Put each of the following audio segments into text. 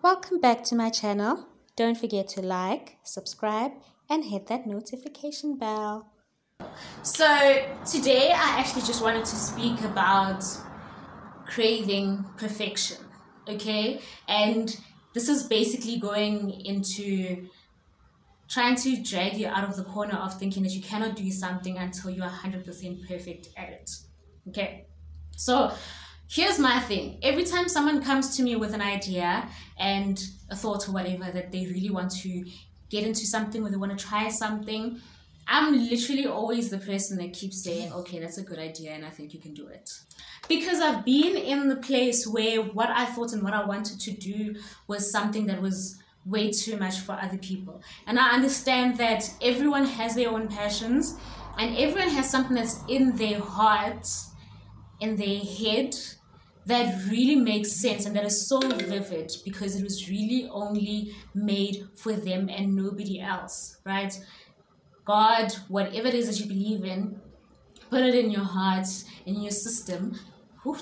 Welcome back to my channel. Don't forget to like, subscribe, and hit that notification bell. So today I actually just wanted to speak about craving perfection, okay? And this is basically going into trying to drag you out of the corner of thinking that you cannot do something until you are 100% perfect at it, okay? So here's my thing. Every time someone comes to me with an idea and a thought or whatever that they really want to get into something or they want to try something, I'm literally always the person that keeps saying, okay, that's a good idea and I think you can do it. Because I've been in the place where what I thought and what I wanted to do was something that was way too much for other people. And I understand that everyone has their own passions and everyone has something that's in their heart, in their head, that really makes sense and that is so vivid because it was really only made for them and nobody else, right? God, whatever it is that you believe in, put it in your heart, in your system,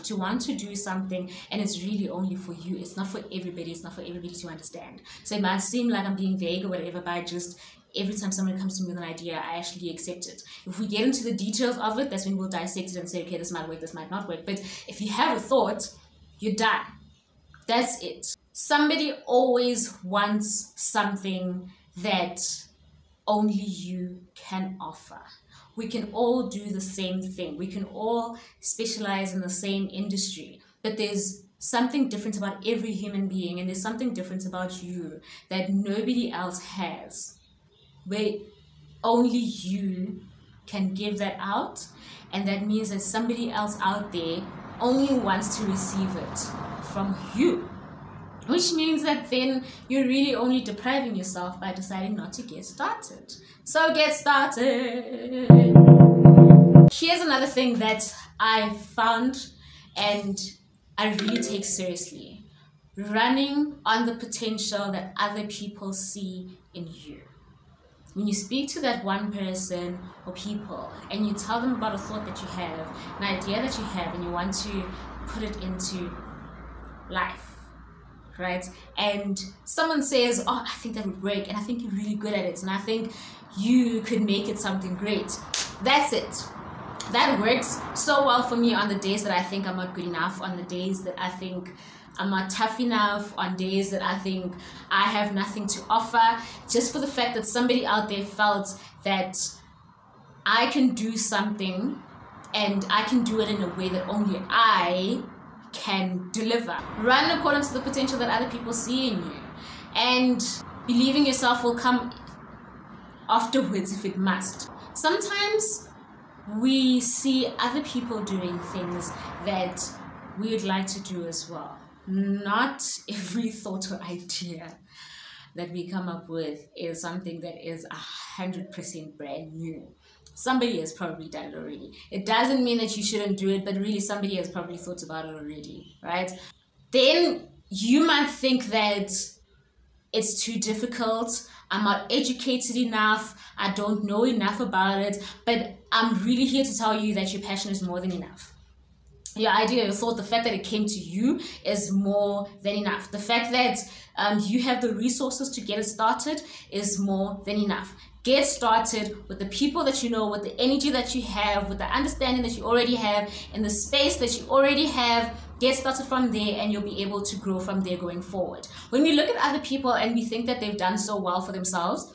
to want to do something, and it's really only for you. It's not for everybody. It's not for everybody to understand. So it might seem like I'm being vague or whatever, but just every time someone comes to me with an idea, I actually accept it. If we get into the details of it, that's when we'll dissect it and say, okay, this might work, this might not work. But if you have a thought, you're done. That's it. Somebody always wants something that only you can offer. We can all do the same thing. We can all specialize in the same industry, but there's something different about every human being, and there's something different about you that nobody else has, where only you can give that out, and that means that somebody else out there only wants to receive it from you. Which means that then you're really only depriving yourself by deciding not to get started. So get started. Here's another thing that I found and I really take seriously. Running on the potential that other people see in you. When you speak to that one person or people and you tell them about a thought that you have, an idea that you have, and you want to put it into life, right? And someone says, oh, I think that would work and I think you're really good at it and I think you could make it something great. That's it. That works so well for me on the days that I think I'm not good enough, on the days that I think I'm not tough enough, on days that I think I have nothing to offer, just for the fact that somebody out there felt that I can do something and I can do it in a way that only I can deliver. Run according to the potential that other people see in you, and believing yourself will come afterwards if it must. Sometimes we see other people doing things that we would like to do as well. Not every thought or idea that we come up with is something that is 100% brand new. Somebody has probably done it already. It doesn't mean that you shouldn't do it, but really somebody has probably thought about it already, right? Then you might think that it's too difficult, I'm not educated enough, I don't know enough about it, but I'm really here to tell you that your passion is more than enough. Your idea, your thought, the fact that it came to you is more than enough. The fact that you have the resources to get it started is more than enough. Get started with the people that you know, with the energy that you have, with the understanding that you already have, in the space that you already have. Get started from there and you'll be able to grow from there going forward. When we look at other people and we think that they've done so well for themselves,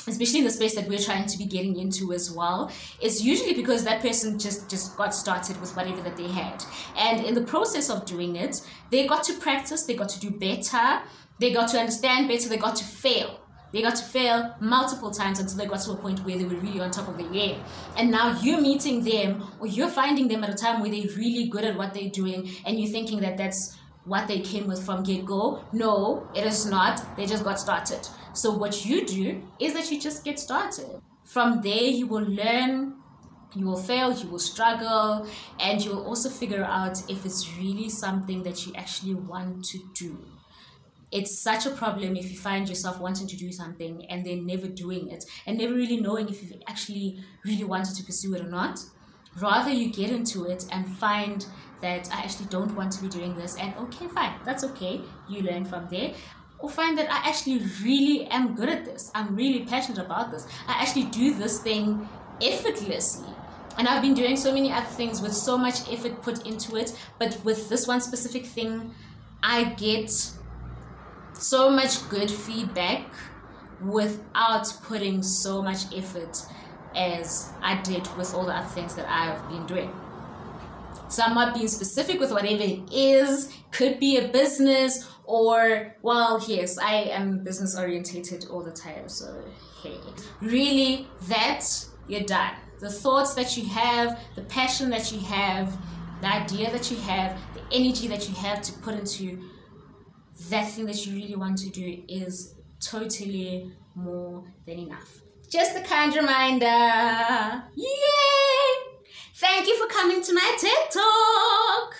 especially in the space that we're trying to be getting into as well, it's usually because that person just got started with whatever that they had. And in the process of doing it, they got to practice, they got to do better, they got to understand better, they got to fail. They got to fail multiple times until they got to a point where they were really on top of their game. And now you're meeting them, or you're finding them at a time where they're really good at what they're doing, and you're thinking that that's what they came with from get-go. No, it is not. They just got started. So what you do is that you just get started. From there, you will learn, you will fail, you will struggle, and you will also figure out if it's really something that you actually want to do. It's such a problem if you find yourself wanting to do something and then never doing it and never really knowing if you actually really wanted to pursue it or not. Rather, you get into it and find that I actually don't want to be doing this, and okay, fine, that's okay, you learn from there. Or find that I actually really am good at this, I'm really passionate about this, I actually do this thing effortlessly. And I've been doing so many other things with so much effort put into it, but with this one specific thing, I get so much good feedback without putting so much effort as I did with all the other things that I've been doing. So I'm not being specific with whatever it is, could be a business, or, well, yes, I am business orientated all the time, so hey. Really, you're done. The thoughts that you have, the passion that you have, the idea that you have, the energy that you have to put into that thing that you really want to do is totally more than enough. Just a kind reminder. Yay! Thank you for coming to my TED Talk.